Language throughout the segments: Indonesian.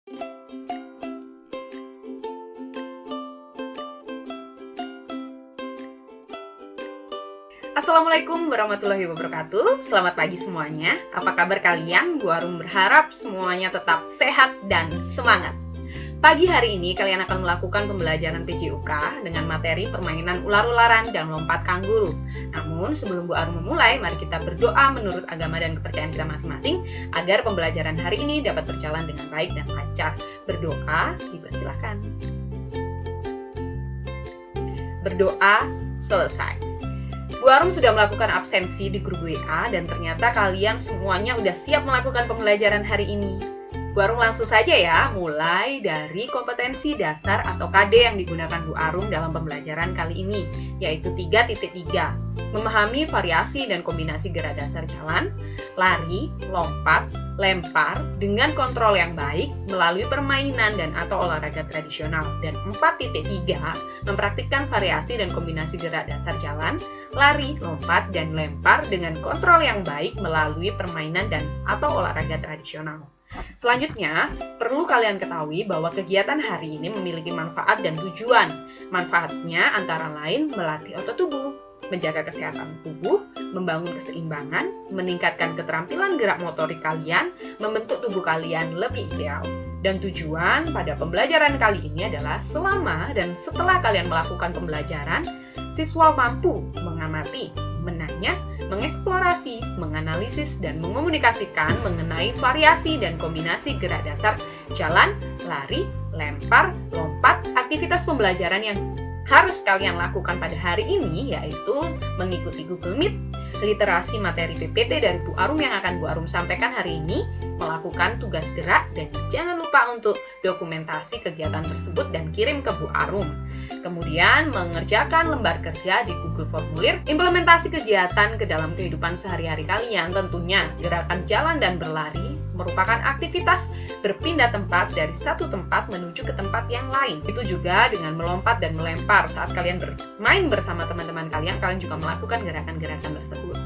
Assalamualaikum warahmatullahi wabarakatuh. Selamat pagi semuanya. Apa kabar kalian? Bu Arum berharap semuanya tetap sehat dan semangat. Pagi hari ini kalian akan melakukan pembelajaran PJUK dengan materi permainan ular-ularan dan lompat kanguru. Namun sebelum Bu Arum memulai, mari kita berdoa menurut agama dan kepercayaan kita masing-masing agar pembelajaran hari ini dapat berjalan dengan baik dan lancar. Berdoa, dipersilahkan. Berdoa selesai. Bu Arum sudah melakukan absensi di grup WA dan ternyata kalian semuanya udah siap melakukan pembelajaran hari ini. Bu Arum langsung saja ya, mulai dari kompetensi dasar atau KD yang digunakan Bu Arum dalam pembelajaran kali ini, yaitu 3.3. Memahami variasi dan kombinasi gerak dasar jalan, lari, lompat, lempar dengan kontrol yang baik melalui permainan dan atau olahraga tradisional. Dan 4.3 mempraktikkan variasi dan kombinasi gerak dasar jalan, lari, lompat, dan lempar dengan kontrol yang baik melalui permainan dan atau olahraga tradisional. Selanjutnya, perlu kalian ketahui bahwa kegiatan hari ini memiliki manfaat dan tujuan. Manfaatnya antara lain melatih otot tubuh, menjaga kesehatan tubuh, membangun keseimbangan, meningkatkan keterampilan gerak motorik kalian, membentuk tubuh kalian lebih ideal. Dan tujuan pada pembelajaran kali ini adalah selama dan setelah kalian melakukan pembelajaran, siswa mampu mengamati, menanya, mengeksplorasi, menganalisis, dan mengomunikasikan mengenai variasi dan kombinasi gerak dasar jalan, lari, lempar, lompat. Aktivitas pembelajaran yang harus kalian lakukan pada hari ini yaitu mengikuti Google Meet, literasi materi PPT dari Bu Arum yang akan Bu Arum sampaikan hari ini, melakukan tugas gerak, dan jangan lupa untuk dokumentasi kegiatan tersebut dan kirim ke Bu Arum. Kemudian mengerjakan lembar kerja di Google Formulir, implementasi kegiatan ke dalam kehidupan sehari-hari kalian. Tentunya gerakan jalan dan berlari merupakan aktivitas berpindah tempat dari satu tempat menuju ke tempat yang lain. Itu juga dengan melompat dan melempar. Saat kalian bermain bersama teman-teman kalian juga melakukan gerakan-gerakan tersebut.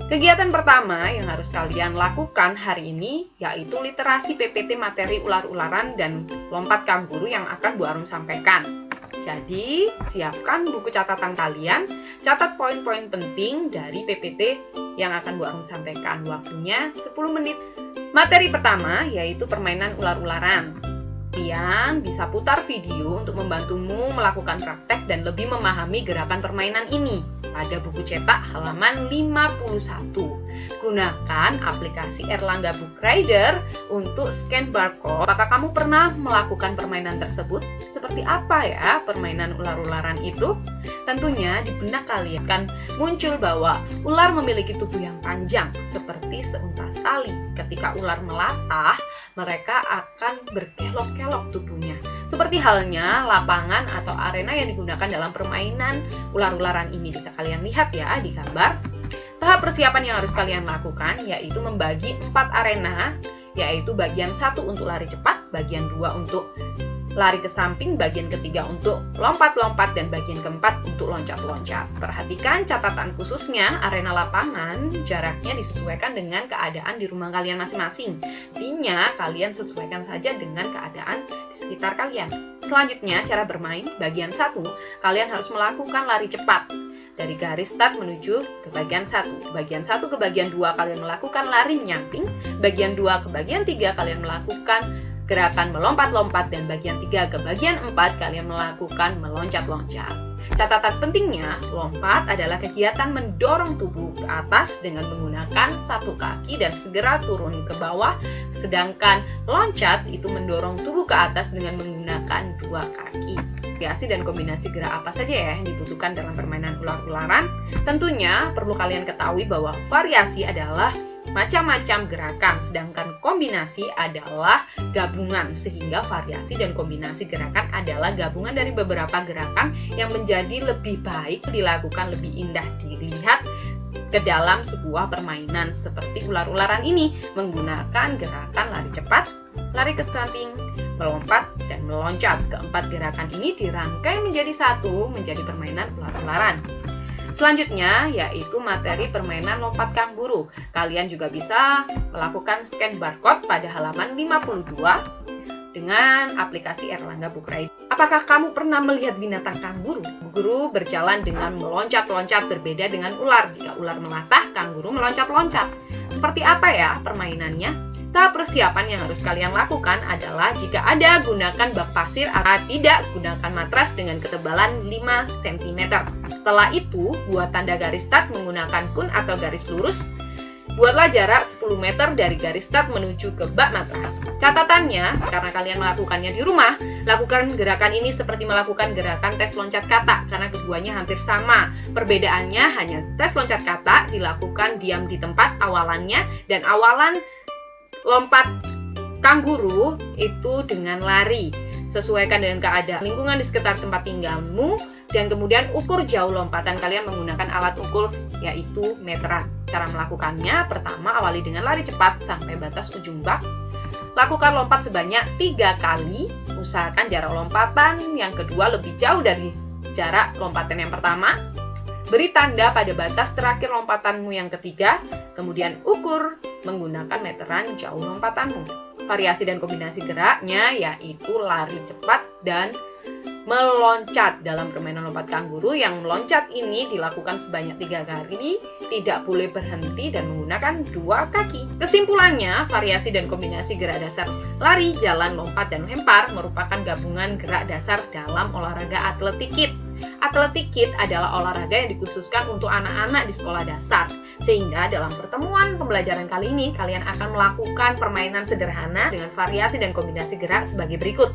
Kegiatan pertama yang harus kalian lakukan hari ini yaitu literasi PPT materi ular-ularan dan lompat kanguru yang akan Bu Arum sampaikan. Jadi, siapkan buku catatan kalian, catat poin-poin penting dari PPT yang akan Bu Arum sampaikan. Waktunya 10 menit. Materi pertama yaitu permainan ular-ularan. Kalian bisa putar video untuk membantumu melakukan praktek dan lebih memahami gerakan permainan ini pada buku cetak halaman 51. Gunakan aplikasi Erlangga Book Reader untuk scan barcode. Apakah kamu pernah melakukan permainan tersebut? Seperti apa ya permainan ular-ularan itu? Tentunya di benak kalian akan muncul bahwa ular memiliki tubuh yang panjang seperti seuntas tali. Ketika ular melatah, mereka akan berkelok-kelok tubuhnya. Seperti halnya lapangan atau arena yang digunakan dalam permainan ular-ularan ini. Bisa kalian lihat ya di gambar. Tahap persiapan yang harus kalian lakukan yaitu membagi 4 arena, yaitu bagian 1 untuk lari cepat, bagian 2 untuk lari ke samping, bagian ketiga untuk lompat-lompat, dan bagian keempat untuk loncat-loncat. Perhatikan catatan khususnya arena lapangan, jaraknya disesuaikan dengan keadaan di rumah kalian masing-masing. Artinya, kalian sesuaikan saja dengan keadaan di sekitar kalian. Selanjutnya, cara bermain. Bagian 1, kalian harus melakukan lari cepat. Dari garis start menuju ke bagian 1. Bagian 1 ke bagian 2 kalian melakukan lari menyamping. Bagian 2 ke bagian 3 kalian melakukan gerakan melompat-lompat. Dan bagian 3 ke bagian 4 kalian melakukan meloncat-loncat. Catatan pentingnya, lompat adalah kegiatan mendorong tubuh ke atas dengan menggunakan satu kaki dan segera turun ke bawah. Sedangkan loncat itu mendorong tubuh ke atas dengan menggunakan dua kaki. Variasi dan kombinasi gerak apa saja ya yang dibutuhkan dalam permainan ular-ularan? Tentunya perlu kalian ketahui bahwa variasi adalah macam-macam gerakan, sedangkan kombinasi adalah gabungan, sehingga variasi dan kombinasi gerakan adalah gabungan dari beberapa gerakan yang menjadi lebih baik dilakukan, lebih indah dilihat ke dalam sebuah permainan seperti ular-ularan ini menggunakan gerakan lari cepat, lari ke samping, melompat, dan meloncat. Keempat gerakan ini dirangkai menjadi satu menjadi permainan ular-ularan. Selanjutnya yaitu materi permainan lompat kanguru. Kalian juga bisa melakukan scan barcode pada halaman 52. dengan aplikasi Erlangga Book Rider. Apakah kamu pernah melihat binatang kanguru? Kanguru berjalan dengan meloncat-loncat, berbeda dengan ular. Jika ular melatah, kanguru meloncat-loncat. Seperti apa ya permainannya? Tahap persiapan yang harus kalian lakukan adalah jika ada, gunakan bak pasir atau tidak, gunakan matras dengan ketebalan 5 cm. Setelah itu, buat tanda garis start menggunakan kun atau garis lurus. Buatlah jarak 10 meter dari garis start menuju ke bak matras. Catatannya, karena kalian melakukannya di rumah, lakukan gerakan ini seperti melakukan gerakan tes loncat kata, karena keduanya hampir sama. Perbedaannya hanya tes loncat kata dilakukan diam di tempat awalannya, dan awalan lompat kanguru itu dengan lari. Sesuaikan dengan keadaan lingkungan di sekitar tempat tinggalmu, dan kemudian ukur jauh lompatan kalian menggunakan alat ukur, yaitu meteran. Cara melakukannya, pertama awali dengan lari cepat sampai batas ujung bak. Lakukan lompat sebanyak 3 kali. Usahakan jarak lompatan yang kedua lebih jauh dari jarak lompatan yang pertama. Beri tanda pada batas terakhir lompatanmu yang ketiga, kemudian ukur menggunakan meteran jauh lompatanmu. Variasi dan kombinasi geraknya yaitu lari cepat dan meloncat. Dalam permainan lompat kanguru, yang meloncat ini dilakukan sebanyak 3 kali, tidak boleh berhenti dan menggunakan 2 kaki. Kesimpulannya, variasi dan kombinasi gerak dasar lari, jalan, lompat, dan lempar merupakan gabungan gerak dasar dalam olahraga atletik kit. Atletik kit adalah olahraga yang dikhususkan untuk anak-anak di sekolah dasar. Sehingga dalam pertemuan pembelajaran kali ini, kalian akan melakukan permainan sederhana dengan variasi dan kombinasi gerak sebagai berikut.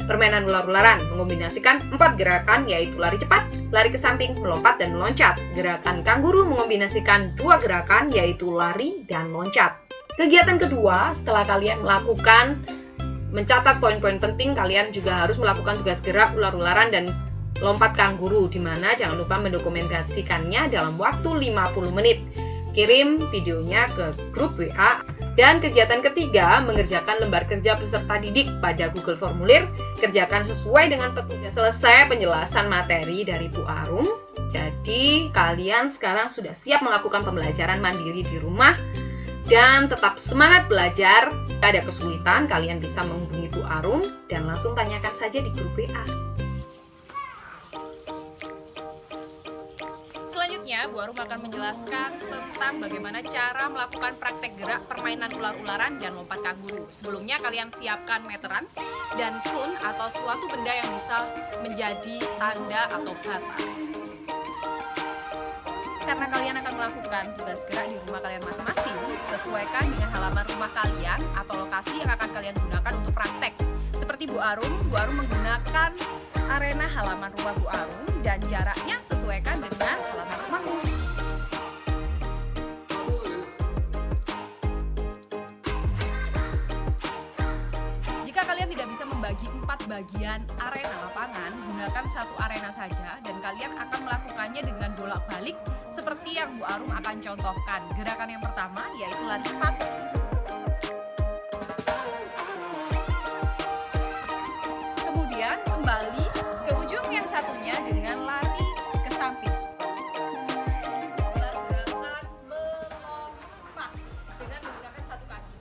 Permainan ular-ularan mengombinasikan 4 gerakan, yaitu lari cepat, lari ke samping, melompat, dan meloncat. Gerakan kanguru mengombinasikan 2 gerakan, yaitu lari dan loncat. Kegiatan kedua, setelah kalian melakukan mencatat poin-poin penting, kalian juga harus melakukan tugas gerak ular-ularan dan lompat kanguru, di mana jangan lupa mendokumentasikannya dalam waktu 50 menit. Kirim videonya ke grup WA. Dan kegiatan ketiga, mengerjakan lembar kerja peserta didik pada Google Formulir. Kerjakan sesuai dengan petunjuk. Selesai penjelasan materi dari Bu Arum. Jadi, kalian sekarang sudah siap melakukan pembelajaran mandiri di rumah. Dan tetap semangat belajar. Jika ada kesulitan, kalian bisa menghubungi Bu Arum dan langsung tanyakan saja di grup WA. Selanjutnya, Bu Arum akan menjelaskan tentang bagaimana cara melakukan praktek gerak permainan ular-ularan dan lompat kanguru. Sebelumnya, kalian siapkan meteran dan kun atau suatu benda yang bisa menjadi tanda atau batas. Karena kalian akan melakukan tugas gerak di rumah kalian masing-masing, sesuaikan dengan halaman rumah kalian atau lokasi yang akan kalian gunakan untuk praktek. Seperti Bu Arum menggunakan arena halaman rumah Bu Arum dan jaraknya sesuaikan dengan halaman rumahmu. Jika kalian tidak bisa membagi 4 bagian arena lapangan, gunakan 1 arena saja dan kalian akan melakukannya dengan bolak-balik seperti yang Bu Arum akan contohkan. Gerakan yang pertama yaitu lari cepat. Kemudian kembali ke ujung yang satunya dengan lari ke samping. Gerakan melompat dengan menggunakan 1 kaki.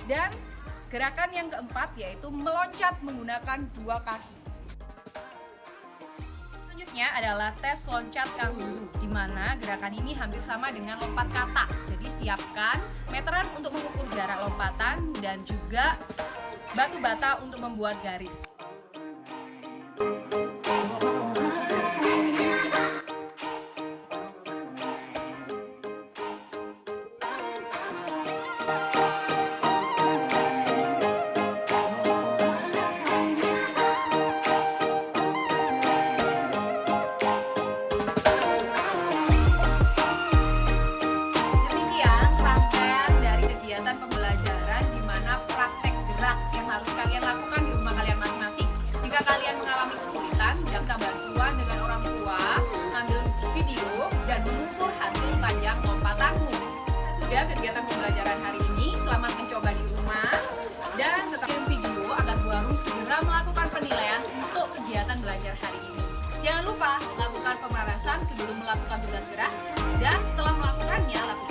Dan gerakan yang keempat yaitu meloncat menggunakan 2 kaki. Selanjutnya adalah tes loncat kanguru, di mana gerakan ini hampir sama dengan lompat kata. Jadi siapkan meteran untuk mengukur jarak lompatan dan juga batu bata untuk membuat garis. Pembelajaran di mana praktek gerak yang harus kalian lakukan di rumah kalian masing-masing. Jika kalian mengalami kesulitan, minta bantuan dengan orang tua, ambil video dan mengukur hasil panjang lompatanmu. Sudah kegiatan pembelajaran hari ini, selamat mencoba di rumah dan tetap kirim video agar Bu Arum segera melakukan penilaian untuk kegiatan belajar hari ini. Jangan lupa lakukan pemanasan sebelum melakukan tugas gerak dan setelah melakukannya lakukan